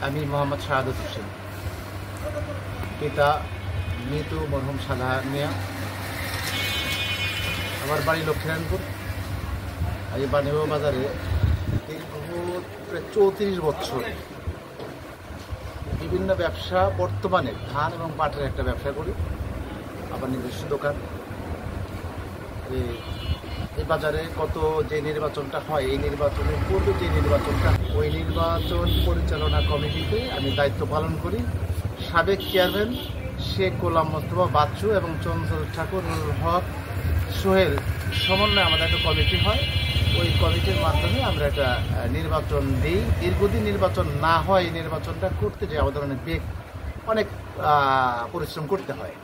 আমি মোহাম্মদ শাহাদত হোসেন, পিতা মৃত মরহুম শাহজাহান মিয়া। আমার বাড়ি লক্ষ্মীনারায়ণপুর। এই বাণীবাবু বাজারে দীর্ঘ প্রায় 34 বছর বিভিন্ন ব্যবসা, বর্তমানে ধান এবং পাটের একটা ব্যবসা করি। আমার নিজস্ব দোকান। এই বাজারে কত যে নির্বাচনটা হয়, এই নির্বাচনের পূর্বে যে নির্বাচনটা, ওই নির্বাচন পরিচালনা কমিটিতে আমি দায়িত্ব পালন করি। সাবেক চেয়ারম্যান শেখ গোলাম মোস্তফা বাচ্চু এবং চঞ্চল ঠাকুর হক সোহেল সমন্বয়ে আমাদের একটা কমিটি হয়। ওই কমিটির মাধ্যমে আমরা একটা নির্বাচন দিই। দীর্ঘদিন নির্বাচন না হয়, এই নির্বাচনটা করতে যে আমাদের অনেক পরিশ্রম করতে হয়।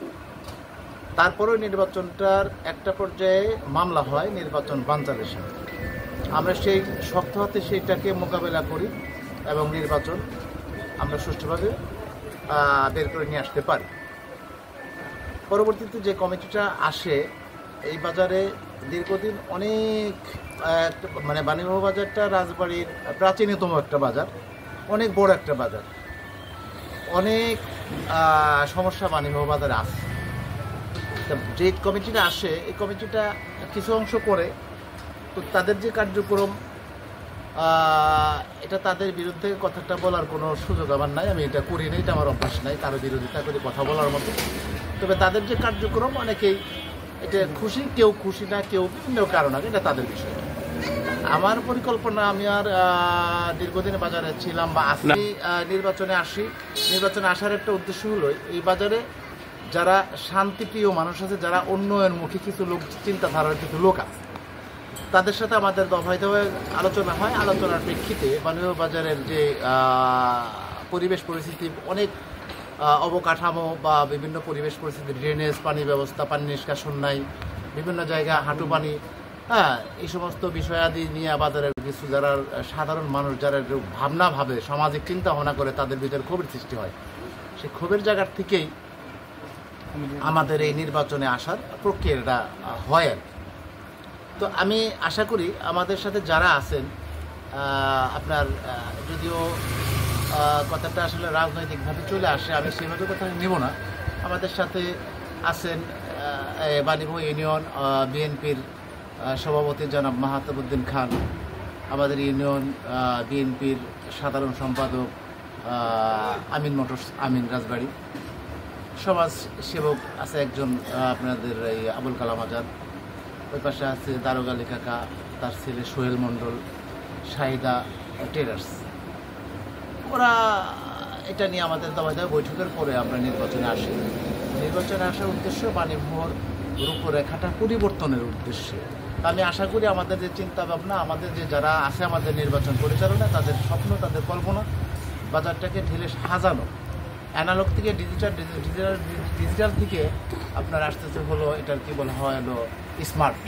তারপরেও নির্বাচনটার একটা পর্যায়ে মামলা হয় নির্বাচন বানচালের সাথে। আমরা সেই শক্ত হাতে সেইটাকে মোকাবেলা করি এবং নির্বাচন আমরা সুষ্ঠুভাবে বের করে নিয়ে আসতে পারি। পরবর্তীতে যে কমিটিটা আসে, এই বাজারে দীর্ঘদিন অনেক বাণীবাবু বাজারটা রাজবাড়ির প্রাচীনতম একটা বাজার, অনেক বড় একটা বাজার, অনেক সমস্যা বাণীবাবু বাজারে আছে। যে কমিটিটা আসে, এই কমিটিটা কিছু অংশ করে, তো তাদের যে কার্যক্রম, এটা তাদের বিরুদ্ধে কথাটা বলার কোনো সুযোগ আমার নাই। আমি এটা করি না, এটা আমার অভ্যাস নাই কারো বিরোধিতা করে কথা বলার মতো। তবে তাদের যে কার্যক্রম, অনেকেই এটা খুশি, কেউ খুশি না, কেউ বিভিন্ন কারণ আছে, এটা তাদের বিষয়। আমার পরিকল্পনা, আমি আর দীর্ঘদিন বাজারে ছিলাম বা আসি, নির্বাচনে আসি। নির্বাচনে আসার একটা উদ্দেশ্য হলো, এই বাজারে যারা শান্তিপ্রিয় মানুষ আছে, যারা উন্নয়নমুখী কিছু লোক, চিন্তাধারার কিছু লোক আছে, তাদের সাথে আমাদের দফায় দফায় আলোচনা হয়। আলোচনার প্রেক্ষিতে বাণীবাবু বাজারের যে পরিবেশ পরিস্থিতি, অনেক অবকাঠামো বা বিভিন্ন পরিবেশ পরিস্থিতি, ড্রেনেজ, পানি ব্যবস্থা, পানি নিষ্কাশন নাই, বিভিন্ন জায়গায় হাঁটু পানি, এই সমস্ত বিষয়াদি নিয়ে বাজারের কিছু যারা সাধারণ মানুষ, যারা ভাবনা ভাবে, সামাজিক চিন্তা ভাবনা করে, তাদের ভিতরে ক্ষোভের সৃষ্টি হয়। সেই ক্ষোভের জায়গার থেকেই আমাদের এই নির্বাচনে আসার প্রক্রিয়াটা হয়। তো আমি আশা করি আমাদের সাথে যারা আছেন, আপনার যদিও কথাটা আসলে রাজনৈতিকভাবে চলে আসে, আমি সেভাবে কথা নেব না। আমাদের সাথে আছেন বাণীবাবু ইউনিয়ন বিএনপির সভাপতি জনাব মাহাতাবউদ্দিন খান, আমাদের ইউনিয়ন বিএনপির সাধারণ সম্পাদক আমিন মোটরস, আমিন রাজবাড়ি, সমাজ সেবক আছে একজন আপনাদের এই আবুল কালাম আজাদ, ওই পাশে আছে দারোগা আলী কাকা, তার ছেলে সোহেল মণ্ডল, শাহিদা ট্রেডার্স। ওরা এটা নিয়ে আমাদের দাওয়ায় বৈঠকের পরে আমরা নির্বাচনে আসি। নির্বাচনে আসার উদ্দেশ্য বাণীবাবুর রূপরেখাটা পরিবর্তনের উদ্দেশ্যে। আমি আশা করি আমাদের যে চিন্তা ভাবনা, আমাদের যে যারা আছে আমাদের নির্বাচন পরিচালনা, তাদের স্বপ্ন, তাদের কল্পনা, বাজারটাকে ঢেলে সাজানো, অ্যানালগ থেকে ডিজিটাল থেকে আপনার আসতেছে হলো, এটার কি বলা হয় হলো স্মার্ট।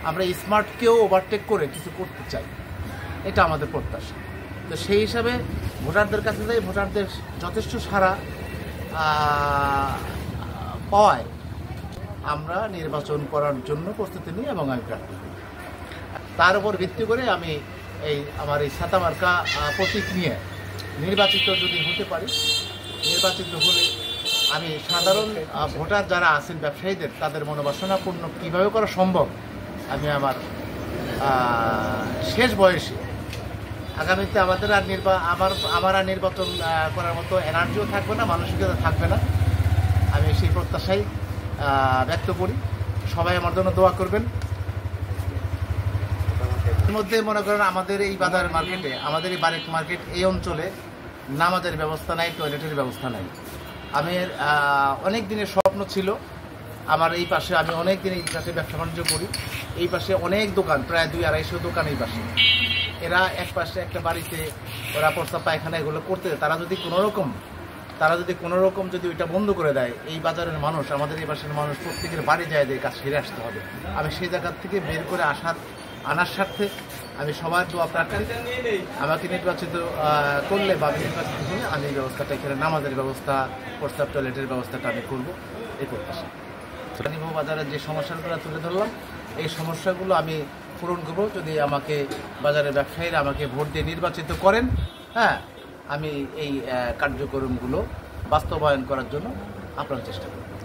আমরা স্মার্টকেও ওভারটেক করে কিছু করতে চাই, এটা আমাদের প্রত্যাশা। তো সেই হিসাবে ভোটারদের কাছে যাই, ভোটারদের যথেষ্ট সাড়া পাওয়ায় আমরা নির্বাচন করার জন্য প্রস্তুতি নিই এবং আমি প্রার্থী করি। তার উপর ভিত্তি করে আমি আমার এই ছাতা মার্কা প্রতীক নিয়ে নির্বাচিত যদি হতে পারি, নির্বাচিত হলে আমি সাধারণ ভোটার যারা আছেন, ব্যবসায়ীদের, তাদের মনোবাসনা পূর্ণ কীভাবে করা সম্ভব, আমি আমার শেষ বয়সে আগামীতে আমাদের আর আমার আর নির্বাচন করার মতো এনার্জিও থাকবে না, মানসিকতা থাকবে না। আমি সেই প্রত্যাশাই ব্যক্ত করি। সবাই আমার জন্য দোয়া করবেন। এর মধ্যে মনে করেন আমাদের এই বাজার মার্কেটে, আমাদের এই বারেক মার্কেট, এই অঞ্চলে নামাজের ব্যবস্থা নাই, টয়লেটের ব্যবস্থা নাই। আমি অনেক দিনের স্বপ্ন ছিল আমার, এই পাশে আমি অনেক দিন এই পাশে ব্যবসা বাণিজ্য করি, এই পাশে অনেক দোকান, প্রায় 200-250 দোকান এই পাশে। এরা এক পাশে একটা বাড়িতে ওরা প্রস্তাব পায়খানা এগুলো করতে, তারা যদি কোনো রকম যদি ওইটা বন্ধ করে দেয়, এই বাজারের মানুষ, আমাদের এই পাশের মানুষ প্রত্যেকের বাড়ি যায় যে কাজ সেরে আসতে হবে। আমি সেই জায়গার থেকে বের করে আনার স্বার্থে আমি সবার দোয়া প্রার্থী। আমাকে নির্বাচিত করলে বা নির্বাচিত হলে আমি এই ব্যবস্থাটা, এখানে নামাজের ব্যবস্থা, প্রস্তাব টয়লেটের ব্যবস্থাটা আমি করবো, এই প্রত্যাশা। বাণীবাবু বাজারের যে সমস্যাগুলো তুলে ধরলাম, এই সমস্যাগুলো আমি পূরণ করবো যদি আমাকে বাজারের ব্যবসায়ীরা আমাকে ভোট দিয়ে নির্বাচিত করেন। আমি এই কার্যক্রমগুলো বাস্তবায়ন করার জন্য আপ্রাণ চেষ্টা করব।